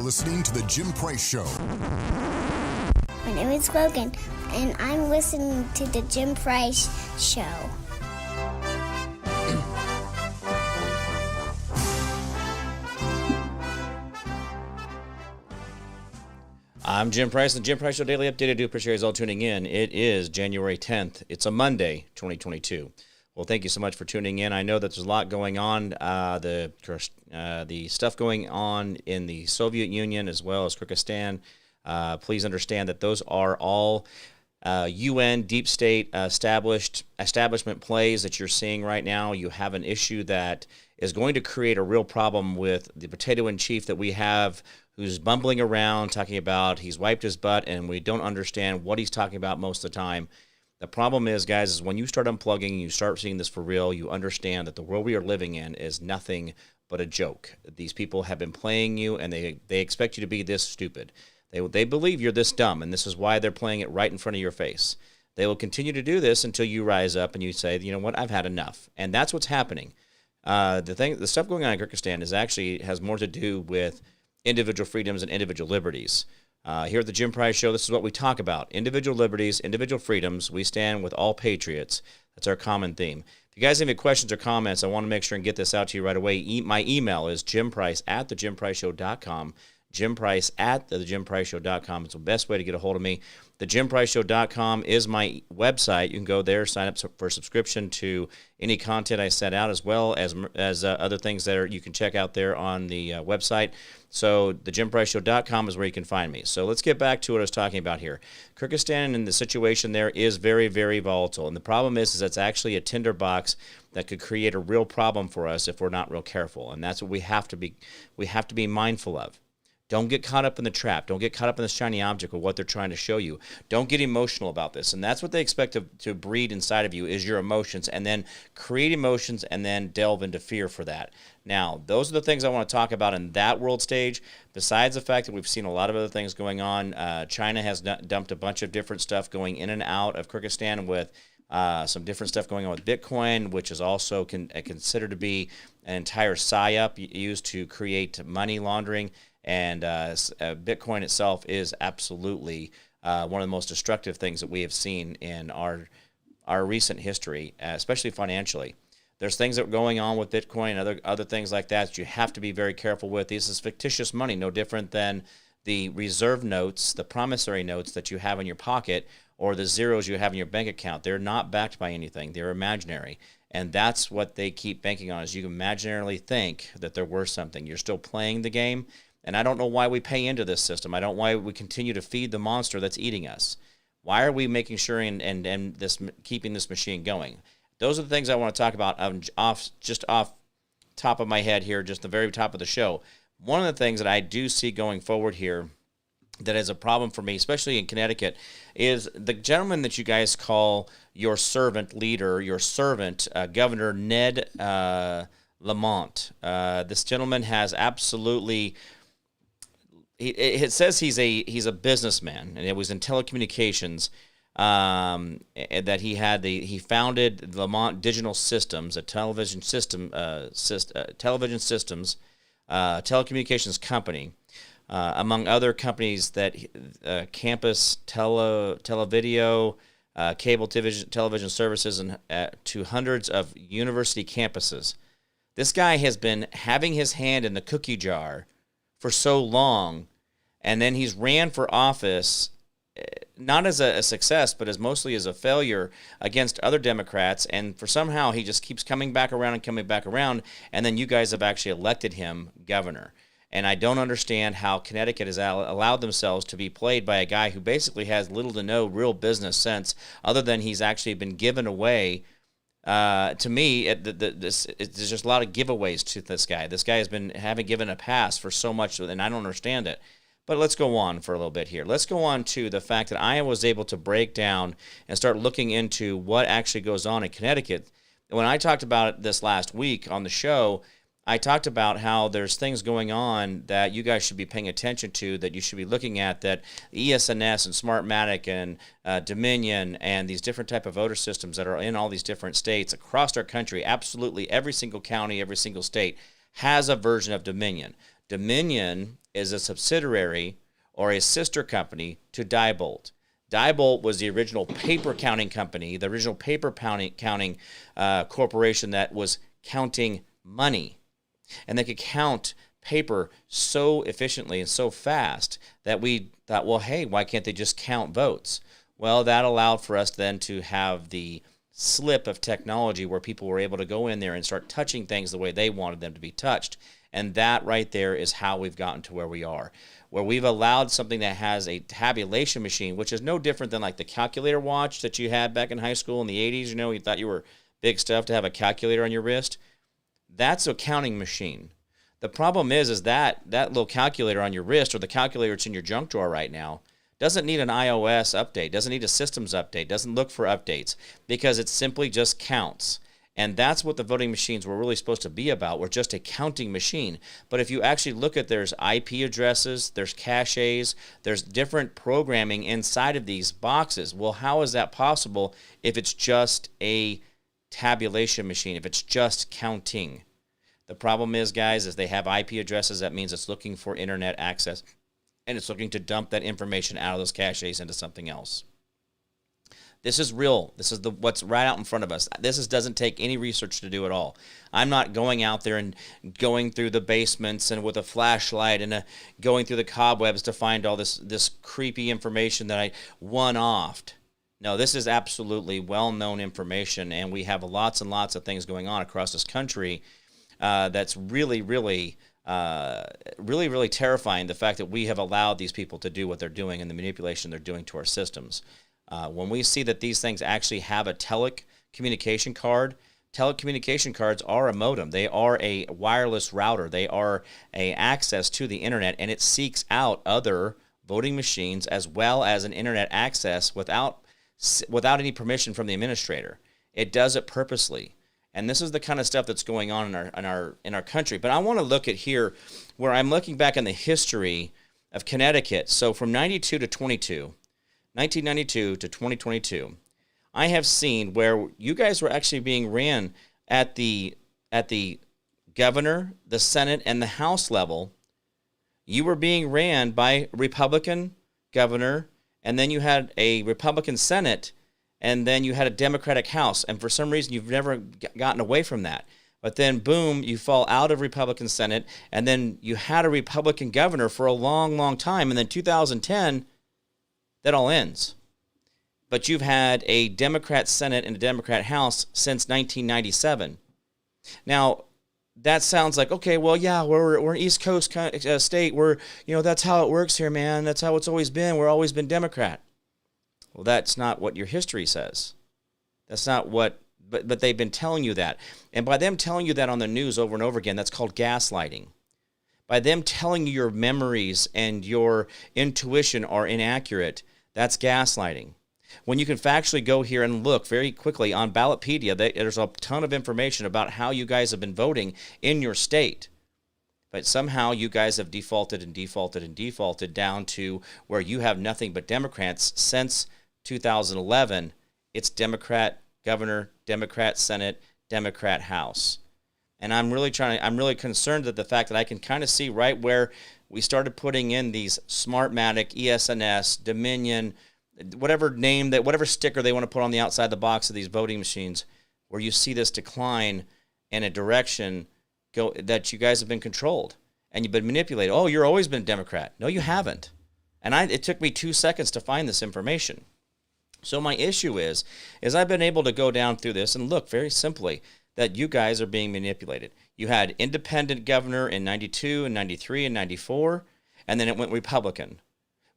listening to The Jim Price Show. My name is Logan, and I'm listening to The Jim Price Show. I'm Jim Price, the Jim Price Show Daily Update. I do appreciate you all tuning in. It is January 10th. It's a Monday, 2022. Well, thank you so much for tuning in. I know that there's a lot going on, the stuff going on in the Soviet Union as well as Kyrgyzstan. Please understand that those are all UN deep state establishment plays that you're seeing right now. You have an issue that is going to create a real problem with the potato in chief that we have, who's bumbling around talking about he's wiped his butt, and we don't understand what he's talking about most of the time. The problem is, guys, is when you start unplugging, you start seeing this for real, you understand that the world we are living in is nothing but a joke. These people have been playing you, and they expect you to be this stupid. They believe you're this dumb, and this is why they're playing it right in front of your face. They will continue to do this until you rise up and you say, you know what, I've had enough. And that's what's happening. The stuff going on in Kyrgyzstan has more to do with individual freedoms and individual liberties. Here at the Jim Price Show, this is what we talk about. Individual liberties, individual freedoms. We stand with all patriots. That's our common theme. If you guys have any questions or comments, I want to make sure and get this out to you right away. My email is jimprice@thejimpriceshow.com. jimprice@thejimpriceshow.com. It's the best way to get a hold of me. Thejimpriceshow.com is my website. You can go there, sign up for subscription to any content I set out, as well as other things that you can check out there on the website. So thejimpriceshow.com is where you can find me. So let's get back to what I was talking about here. Kyrgyzstan and the situation there is very, very volatile. And the problem is it's actually a tinderbox that could create a real problem for us if we're not real careful. And that's what we have to be mindful of. Don't get caught up in the trap. Don't get caught up in the shiny object of what they're trying to show you. Don't get emotional about this. And that's what they expect to breed inside of you is your emotions, and then create emotions and then delve into fear for that. Now, those are the things I want to talk about in that world stage, besides the fact that we've seen a lot of other things going on. China has dumped a bunch of different stuff going in and out of Kyrgyzstan with some different stuff going on with Bitcoin, which is also considered to be an entire psyop used to create money laundering. And Bitcoin itself is absolutely one of the most destructive things that we have seen in our recent history, especially financially. There's things that are going on with Bitcoin and other things like that you have to be very careful with. This is fictitious money, no different than the reserve notes, the promissory notes that you have in your pocket, or the zeros you have in your bank account. They're not backed by anything. They're imaginary. And that's what they keep banking on, is you imaginarily think that they're worth something. You're still playing the game. And I don't know why we pay into this system. I don't know why we continue to feed the monster that's eating us. Why are we making sure and keeping this machine going? Those are the things I want to talk about off top of my head here, just the very top of the show. One of the things that I do see going forward here that is a problem for me, especially in Connecticut, is the gentleman that you guys call your servant leader, your servant, Governor Ned Lamont. This gentleman has absolutely... It says he's a businessman, and it was in telecommunications that he founded Lamont Digital Systems, a telecommunications company, among other companies that Campus Televideo, cable television services, and to hundreds of university campuses. This guy has been having his hand in the cookie jar for so long. And then he's ran for office, not as a success, but mostly as a failure against other Democrats. And for somehow he just keeps coming back around. And then you guys have actually elected him governor. And I don't understand how Connecticut has allowed themselves to be played by a guy who basically has little to no real business sense, other than he's actually been given away. To me, there's just a lot of giveaways to this guy. This guy has been having given a pass for so much, and I don't understand it. But let's go on for a little bit here. Let's go on to the fact that I was able to break down and start looking into what actually goes on in Connecticut. When I talked about it this last week on the show, I talked about how there's things going on that you guys should be paying attention to, that you should be looking at, that ES&S and Smartmatic and Dominion and these different type of voter systems that are in all these different states across our country, absolutely every single county, every single state has a version of Dominion. Dominion is a subsidiary or a sister company to Diebold. Diebold was the original paper counting company, the original paper counting corporation that was counting money. And they could count paper so efficiently and so fast that we thought, well, hey, why can't they just count votes? Well, that allowed for us then to have the slip of technology where people were able to go in there and start touching things the way they wanted them to be touched. And that right there is how we've gotten to where we are, where we've allowed something that has a tabulation machine, which is no different than like the calculator watch that you had back in high school in the 80s. You know, you thought you were big stuff to have a calculator on your wrist. That's a counting machine. The problem is that little calculator on your wrist or the calculator that's in your junk drawer right now doesn't need an iOS update, doesn't need a systems update, doesn't look for updates because it simply just counts. And that's what the voting machines were really supposed to be about. We're just a counting machine. But if you actually look at there's IP addresses, there's caches, there's different programming inside of these boxes. Well, how is that possible if it's just a tabulation machine, if it's just counting? The problem is, guys, is they have IP addresses. That means it's looking for internet access, and it's looking to dump that information out of those caches into something else. This is real. This is what's right out in front of us. This doesn't take any research to do at all. I'm not going out there and going through the basements and with a flashlight and going through the cobwebs to find all this creepy information that I one-offed. No, this is absolutely well-known information, and we have lots and lots of things going on across this country that's really, really terrifying, the fact that we have allowed these people to do what they're doing and the manipulation they're doing to our systems. When we see that these things actually have a telecommunication card, telecommunication cards are a modem. They are a wireless router. They are a access to the internet, and it seeks out other voting machines as well as an internet access without any permission from the administrator. It does it purposely. And this is the kind of stuff that's going on in our country. But I want to look at here where I'm looking back in the history of Connecticut. So from 92 to 22, 1992 to 2022, I have seen where you guys were actually being ran at the governor, the Senate, and the House level. You were being ran by a Republican governor, and then you had a Republican Senate, and then you had a Democratic House. And for some reason, you've never gotten away from that. But then, boom, you fall out of Republican Senate, and then you had a Republican governor for a long, long time. And then 2010, that all ends. But you've had a Democrat Senate and a Democrat House since 1997. Now, that sounds like, okay, well, yeah, we're an East Coast state. That's how it works here, man. That's how it's always been. We've always been Democrat. Well, that's not what your history says. That's not what, but they've been telling you that. And by them telling you that on the news over and over again, that's called gaslighting. By them telling you your memories and your intuition are inaccurate, that's gaslighting. When you can factually go here and look very quickly on Ballotpedia, there's a ton of information about how you guys have been voting in your state. But somehow you guys have defaulted down to where you have nothing but Democrats since 2011. It's Democrat governor, Democrat Senate, Democrat House. And I'm really concerned at the fact that I can kind of see right where we started putting in these Smartmatic, ESNS, Dominion, whatever sticker they want to put on the outside the box of these voting machines, where you see this decline in a direction that you guys have been controlled and you've been manipulated. Oh, you've always been a Democrat. No, you haven't. And it took me 2 seconds to find this information. So my issue is I've been able to go down through this and look very simply that you guys are being manipulated. You had independent governor in 92 and 93 and 94, and then it went Republican.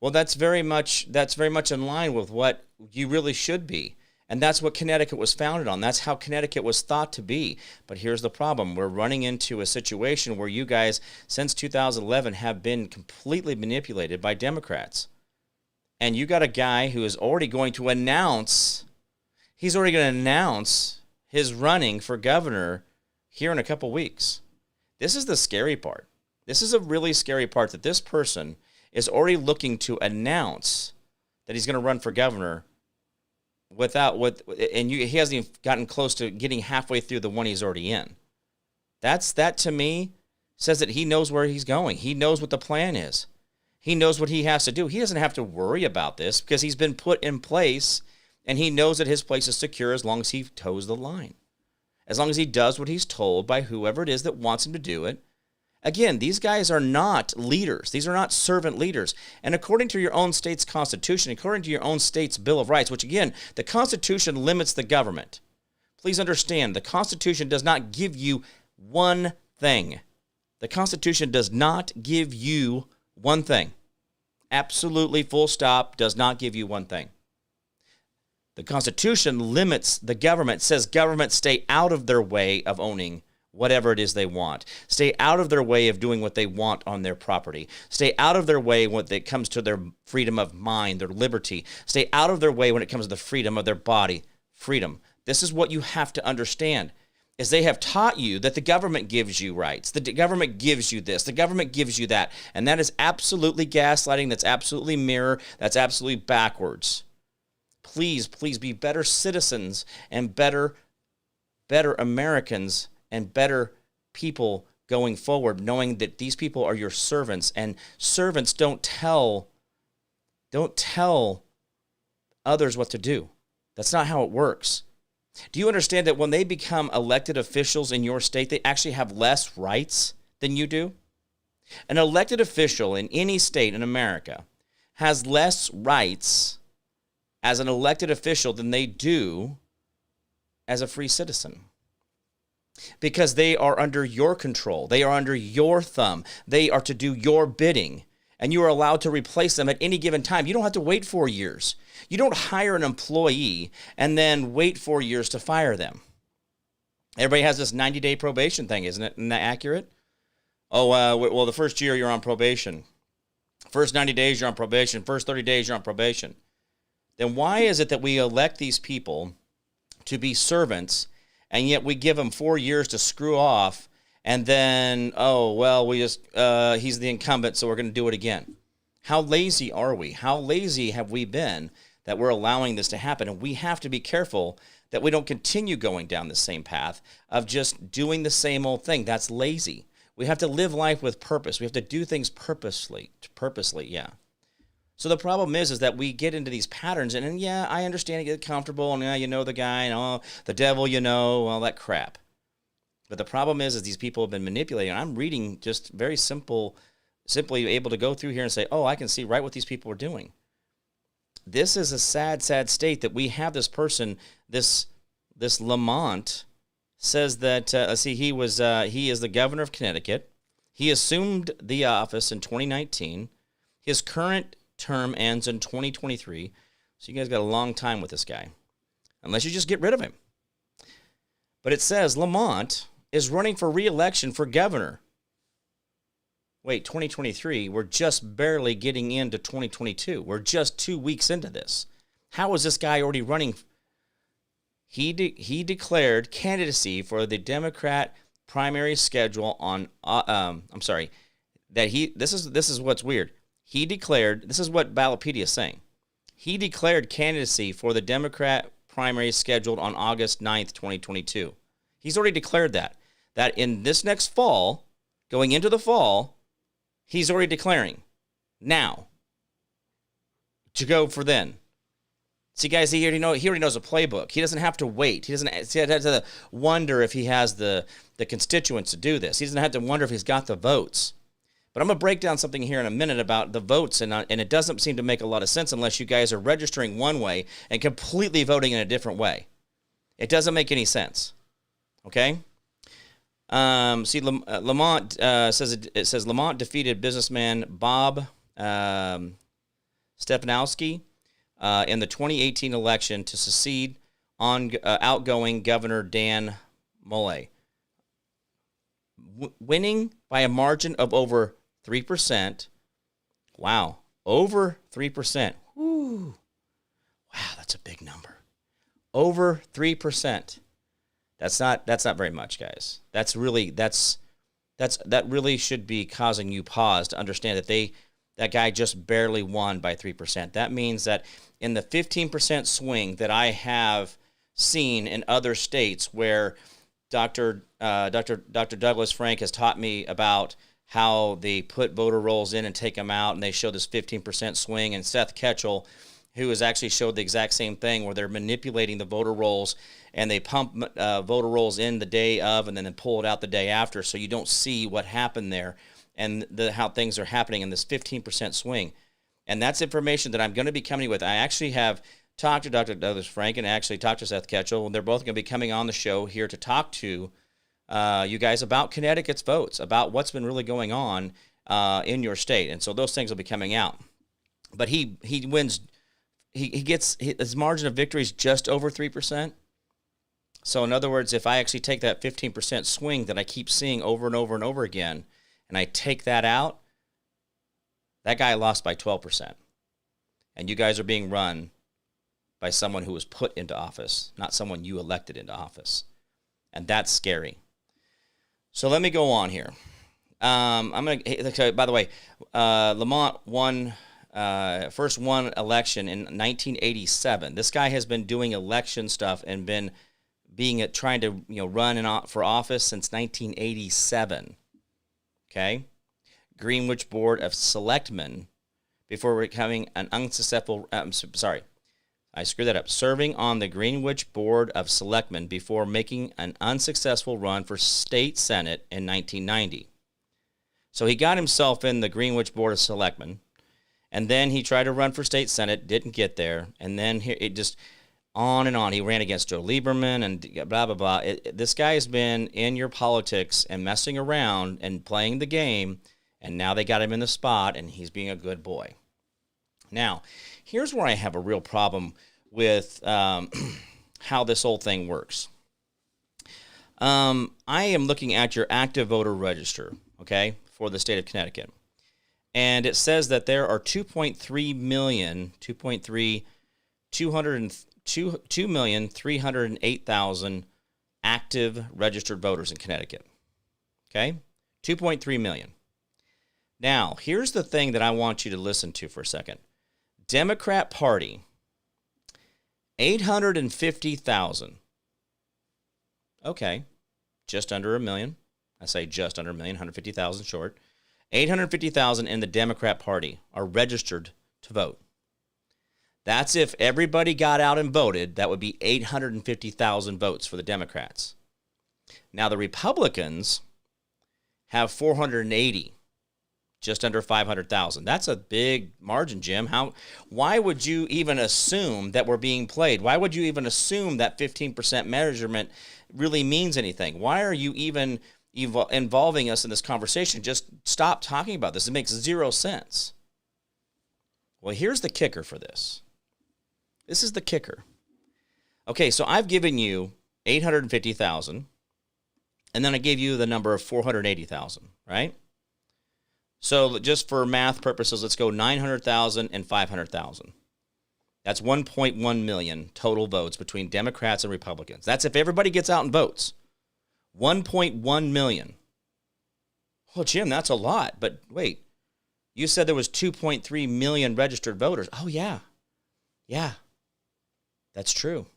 Well, that's very much in line with what you really should be. And that's what Connecticut was founded on. That's how Connecticut was thought to be. But here's the problem. We're running into a situation where you guys, since 2011, have been completely manipulated by Democrats. And you got a guy who is already going to announce his running for governor here in a couple weeks. This is the scary part. This is a really scary part, that this person is already looking to announce that he's going to run for governor he hasn't even gotten close to getting halfway through the one he's already in. That to me says that he knows where he's going. He knows what the plan is. He knows what he has to do. He doesn't have to worry about this because he's been put in place, and he knows that his place is secure as long as he toes the line, as long as he does what he's told by whoever it is that wants him to do it. Again, these guys are not leaders. These are not servant leaders. And according to your own state's constitution, according to your own state's Bill of Rights, which again, the Constitution limits the government. Please understand, the Constitution does not give you one thing. The Constitution does not give you one thing. Absolutely, full stop, does not give you one thing. The Constitution limits the government, says government stay out of their way of owning whatever it is they want. Stay out of their way of doing what they want on their property. Stay out of their way when it comes to their freedom of mind, their liberty. Stay out of their way when it comes to the freedom of their body. Freedom. This is what you have to understand, is they have taught you that the government gives you rights. The government gives you this. The government gives you that. And that is absolutely gaslighting. That's absolutely mirror. That's absolutely backwards. Please, please be better citizens and better Americans and better people going forward, knowing that these people are your servants, and servants don't tell others what to do. That's not how it works. Do you understand that when they become elected officials in your state, they actually have less rights than you do? An elected official in any state in America has less rights as an elected official than they do as a free citizen, because they are under your control. They are under your thumb. They are to do your bidding, and you are allowed to replace them at any given time. You don't have to wait 4 years. You don't hire an employee and then wait 4 years to fire them. Everybody has this 90-day probation thing, isn't it? Isn't that accurate? Oh, well, the first year you're on probation. First 90 days you're on probation. First 30 days you're on probation. Then why is it that we elect these people to be servants, and yet we give them 4 years to screw off, and then, oh, well, he's the incumbent, so we're going to do it again? How lazy are we? How lazy have we been that we're allowing this to happen? And we have to be careful that we don't continue going down the same path of just doing the same old thing. That's lazy. We have to live life with purpose. We have to do things purposely, yeah. So the problem is that we get into these patterns, and yeah, I understand, you get comfortable, and yeah, you know the guy, and oh, the devil, you know, all that crap. But the problem is these people have been manipulating. I'm reading just very simply able to go through here and say, oh, I can see right what these people are doing. This is a sad, sad state that we have this person, this Lamont, says that, he is the governor of Connecticut. He assumed the office in 2019. His current term ends in 2023. So you guys got a long time with this guy, unless you just get rid of him. But it says Lamont is running for re-election for governor. Wait, 2023, we're just barely getting into 2022. We're just 2 weeks into this. How is this guy already running? He declared candidacy for the Democrat primary schedule on, this is what's weird. He declared, this is what Ballotpedia is saying. He declared candidacy for the Democrat primary scheduled on August 9th, 2022. He's already declared that in this next fall, going into the fall, he's already declaring now to go for then. See, guys, he already knows a playbook. He doesn't have to wait. He doesn't have to wonder if he has the constituents to do this. He doesn't have to wonder if he's got the votes. But I'm going to break down something here in a minute about the votes, and it doesn't seem to make a lot of sense unless you guys are registering one way and completely voting in a different way. It doesn't make any sense. Okay? Lamont says Lamont defeated businessman Bob Stefanowski in the 2018 election to succeed on outgoing Governor Dan Mulay, winning by a margin of over 3%. Wow, over 3%. Woo. Wow, that's a big number. Over 3%. That's not very much, guys. That really should be causing you pause to understand that guy just barely won by 3%. That means that in the 15% swing that I have seen in other states where Dr. Douglas Frank has taught me about how they put voter rolls in and take them out, and they show this 15% swing. And Seth Ketchel, who has actually showed the exact same thing, where they're manipulating the voter rolls, and they pump voter rolls in the day of and then pull it out the day after, so you don't see what happened there and how things are happening in this 15% swing. And that's information that I'm going to be coming with. I actually have talked to Dr. Douglas Frank and actually talked to Seth Ketchel, and they're both going to be coming on the show here to talk to you guys about Connecticut's votes, about what's been really going on in your state. And so those things will be coming out. But he wins. He gets his margin of victory is just over 3%. So in other words, if I actually take that 15% swing that I keep seeing over and over and over again, and I take that out, that guy lost by 12%. And you guys are being run by someone who was put into office, not someone you elected into office. And that's scary. So let me go on here. I'm going to, by the way, Lamont first won election in 1987. This guy has been doing election stuff and been trying to run for office since 1987. Okay? Greenwich Board of Selectmen before becoming an unsuccessful, I screwed that up. Serving on the Greenwich Board of Selectmen before making an unsuccessful run for state senate in 1990. So he got himself in the Greenwich Board of Selectmen, and then he tried to run for state senate, didn't get there, and then it just on and on. He ran against Joe Lieberman and blah, blah, blah. This guy has been in your politics and messing around and playing the game, and now they got him in the spot, and he's being a good boy. Now, here's where I have a real problem with how this whole thing works. I am looking at your active voter register, okay, for the state of Connecticut. And it says that there are 2,308,000 active registered voters in Connecticut. Okay? 2.3 million. Now, here's the thing that I want you to listen to for a second. Democrat Party, 850,000. Okay, just under a million. I say just under a million, 150,000 short. 850,000 in the Democrat Party are registered to vote. That's if everybody got out and voted, that would be 850,000 votes for the Democrats. Now, the Republicans have 480. Just under 500,000. That's a big margin, Jim. Why would you even assume that we're being played? Why would you even assume that 15% measurement really means anything? Why are you even involving us in this conversation? Just stop talking about this. It makes zero sense. Well, here's the kicker for this. This is the kicker. Okay, so I've given you 850,000, and then I gave you the number of 480,000, right? So just for math purposes, let's go 900,000 and 500,000. That's 1.1 million total votes between Democrats and Republicans. That's if everybody gets out and votes. 1.1 million. Well, Jim, that's a lot. But wait, you said there was 2.3 million registered voters. Oh, yeah. Yeah, that's true.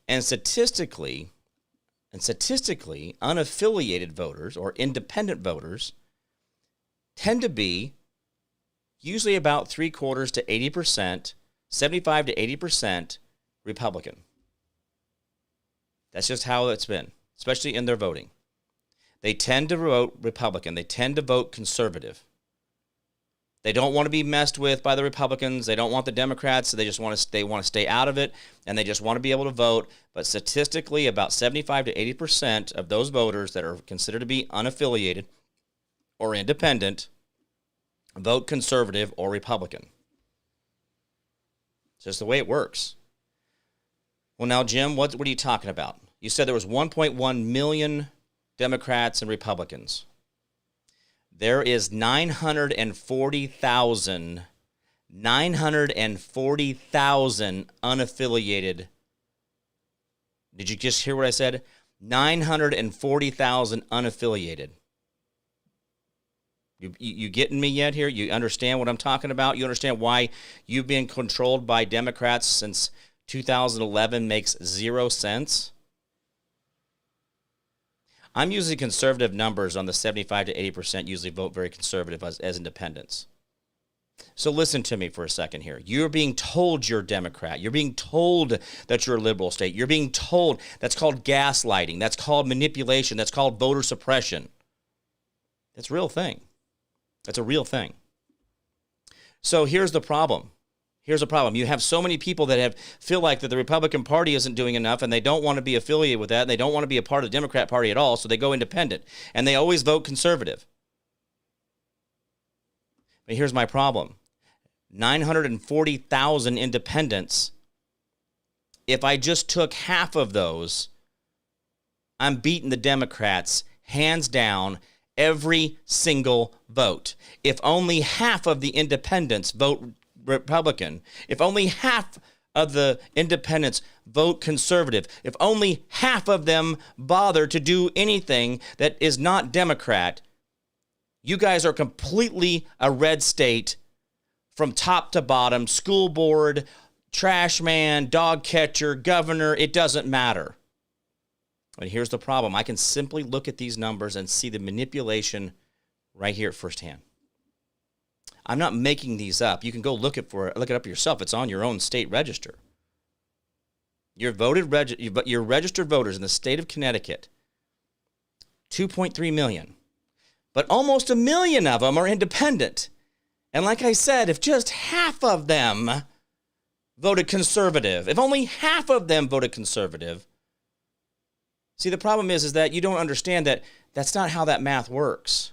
And statistically, unaffiliated voters or independent voters tend to be usually about 3/4 to 80%, 75 to 80% Republican. That's just how it's been, especially in their voting. They tend to vote Republican. They tend to vote conservative. They don't want to be messed with by the Republicans. They don't want the Democrats, so they want to stay out of it, and they just want to be able to vote. But statistically, about 75 to 80% of those voters that are considered to be unaffiliated or independent vote conservative or Republican. It's just the way it works. Well, now, Jim, what are you talking about? You said there was 1.1 million Democrats and Republicans. There is 940,000 unaffiliated. Did you just hear what I said? 940,000 unaffiliated. You getting me yet here? You understand what I'm talking about? You understand why you've been controlled by Democrats since 2011 makes zero sense? I'm using conservative numbers on the 75 to 80% usually vote very conservative as independents. So listen to me for a second here. You're being told you're a Democrat. You're being told that you're a liberal state. You're being told that's called gaslighting. That's called manipulation. That's called voter suppression. That's a real thing. That's a real thing. So here's the problem. Here's a problem. You have so many people that feel like that the Republican Party isn't doing enough, and they don't want to be affiliated with that, and they don't want to be a part of the Democrat Party at all, so they go independent, and they always vote conservative. But here's my problem. 940,000 independents, if I just took half of those, I'm beating the Democrats hands down every single vote. If only half of the independents vote Republican, if only half of the independents vote conservative, if only half of them bother to do anything that is not Democrat, you guys are completely a red state from top to bottom, school board, trash man, dog catcher, governor, it doesn't matter. But here's the problem. I can simply look at these numbers and see the manipulation right here firsthand. I'm not making these up. You can go look it up yourself. It's on your own state register. Your registered voters in the state of Connecticut, 2.3 million. But almost 1 million of them are independent. And like I said, if just half of them voted conservative, if only half of them voted conservative, see, the problem is that you don't understand that that's not how that math works.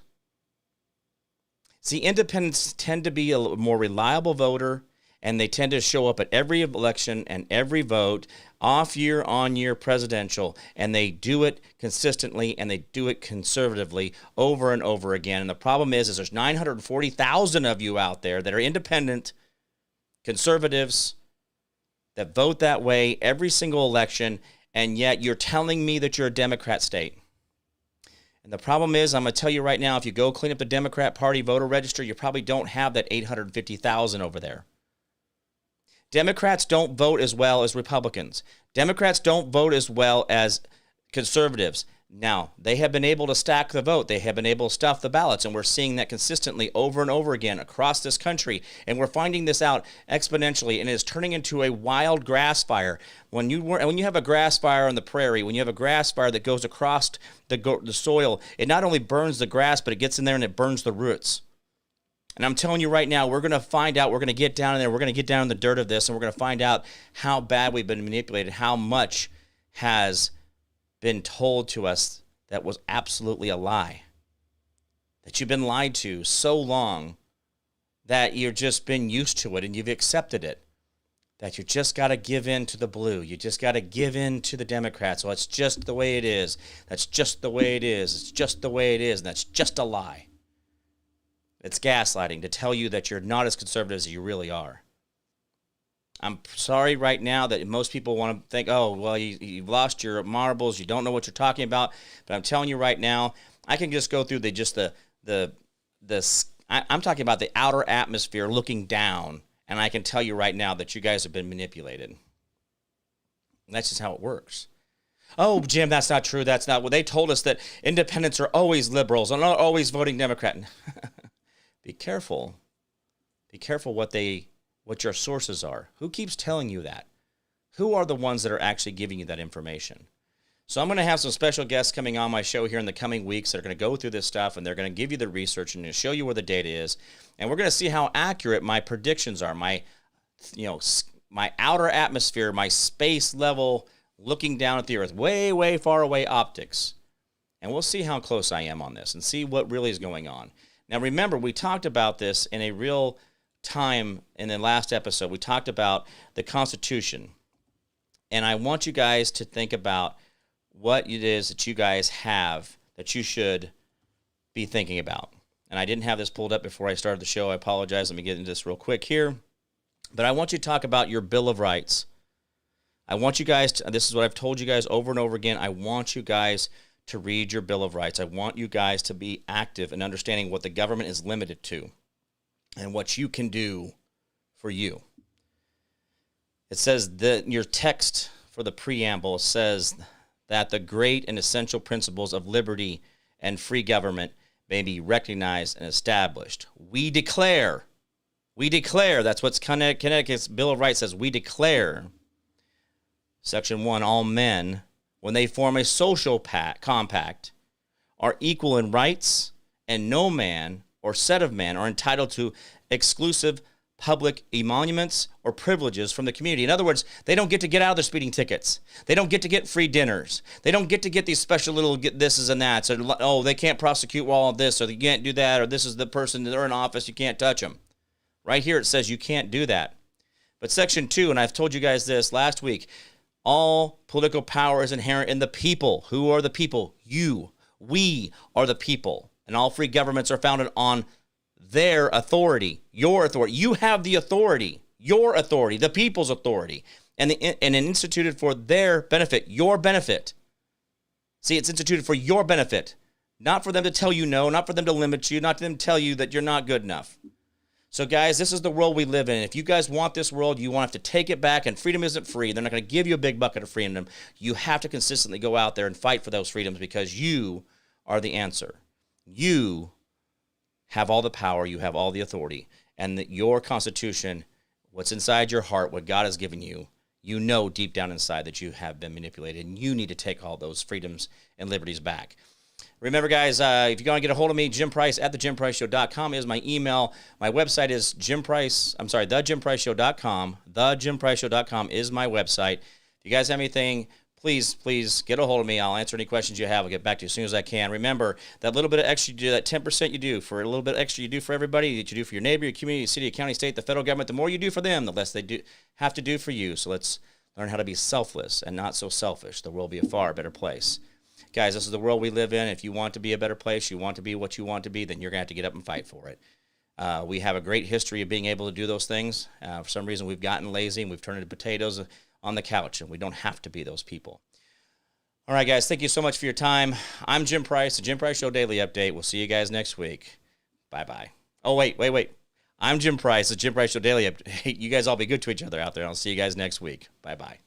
See, independents tend to be a more reliable voter, and they tend to show up at every election and every vote, off year, on year, presidential, and they do it consistently and they do it conservatively over and over again. And the problem is there's 940,000 of you out there that are independent conservatives that vote that way every single election, and yet you're telling me that you're a Democrat state. And the problem is, I'm going to tell you right now, if you go clean up the Democrat Party voter register, you probably don't have that 850,000 over there. Democrats don't vote as well as Republicans. Democrats don't vote as well as conservatives. Now, they have been able to stack the vote. They have been able to stuff the ballots, and we're seeing that consistently over and over again across this country. And we're finding this out exponentially, and it is turning into a wild grass fire. When you have a grass fire on the prairie, when you have a grass fire that goes across the soil, it not only burns the grass, but it gets in there and it burns the roots. And I'm telling you right now, we're going to find out, we're going to get down in there, we're going to get down in the dirt of this, and we're going to find out how bad we've been manipulated, how much has been told to us that was absolutely a lie. That you've been lied to so long that you've just been used to it and you've accepted it. That you just got to give in to the blue. You just got to give in to the Democrats. Well, it's just the way it is. That's just the way it is. It's just the way it is, and that's just a lie. It's gaslighting to tell you that you're not as conservative as you really are. I'm sorry right now that most people want to think, oh, well, you've lost your marbles, you don't know what you're talking about. But I'm telling you right now, I can just go through I'm talking about the outer atmosphere looking down, and I can tell you right now that you guys have been manipulated. And that's just how it works. Oh, Jim, that's not true. That's not what they told us, that independents are always liberals and are always voting Democrat. Be careful. Be careful what your sources are. Who keeps telling you that? Who are the ones that are actually giving you that information? So I'm going to have some special guests coming on my show here in the coming weeks that are going to go through this stuff, and they're going to give you the research and show you where the data is. And we're going to see how accurate my predictions are, my outer atmosphere, my space level looking down at the earth, way, way far away optics. And we'll see how close I am on this and see what really is going on. Now, remember, we talked about this in a real time in the last episode. We talked about the Constitution. And I want you guys to think about what it is that you guys have that you should be thinking about. And I didn't have this pulled up before I started the show. I apologize. Let me get into this real quick here. But I want you to talk about your Bill of Rights. I want you guys to, this is what I've told you guys over and over again, I want you guys to read your Bill of Rights. I want you guys to be active in understanding what the government is limited to and what you can do for you. It says that your text for the preamble says that the great and essential principles of liberty and free government may be recognized and established. We declare, that's what Connecticut's Bill of Rights says, we declare, Section 1, all men, when they form a social compact, are equal in rights, and no man or set of men are entitled to exclusive public emoluments or privileges from the community. In other words, they don't get to get out of their speeding tickets. They don't get to get free dinners. They don't get to get these special little thises and that's. Or, oh, they can't prosecute all of this, or they can't do that, or this is the person, they're in office, you can't touch them. Right here it says you can't do that. But Section 2, and I've told you guys this last week, all political power is inherent in the people. Who are the people? You. We are the people. And all free governments are founded on their authority, your authority. You have the authority, your authority, the people's authority, and instituted for their benefit, your benefit. See, it's instituted for your benefit, not for them to tell you no, not for them to limit you, not for them to tell you that you're not good enough. So, guys, this is the world we live in. If you guys want this world, you want to have to take it back, and freedom isn't free. They're not going to give you a big bucket of freedom. You have to consistently go out there and fight for those freedoms because you are the answer. You have all the power, you have all the authority, and that your Constitution, what's inside your heart, what God has given you, you know deep down inside that you have been manipulated, and you need to take all those freedoms and liberties back. Remember, guys, if you want to get a hold of me, Jim Price at thejimpriceshow.com is my email. My website is thejimpriceshow.com. Thejimpriceshow.com is my website. If you guys have anything, please get a hold of me. I'll answer any questions you have. I'll get back to you as soon as I can. Remember, that little bit of extra you do, that 10% you do, for a little bit extra you do for everybody, that you do for your neighbor, your community, city, county, state, the federal government, the more you do for them, the less they have to do for you. So let's learn how to be selfless and not so selfish. The world will be a far better place. Guys, this is the world we live in. If you want to be a better place, you want to be what you want to be, then you're going to have to get up and fight for it. We have a great history of being able to do those things. For some reason, we've gotten lazy and we've turned into potatoes on the couch, and we don't have to be those people. All right, guys, thank you so much for your time. I'm Jim Price, the Jim Price Show Daily Update. We'll see you guys next week. Bye-bye. Oh, wait. I'm Jim Price, the Jim Price Show Daily Update. You guys all be good to each other out there. I'll see you guys next week. Bye-bye.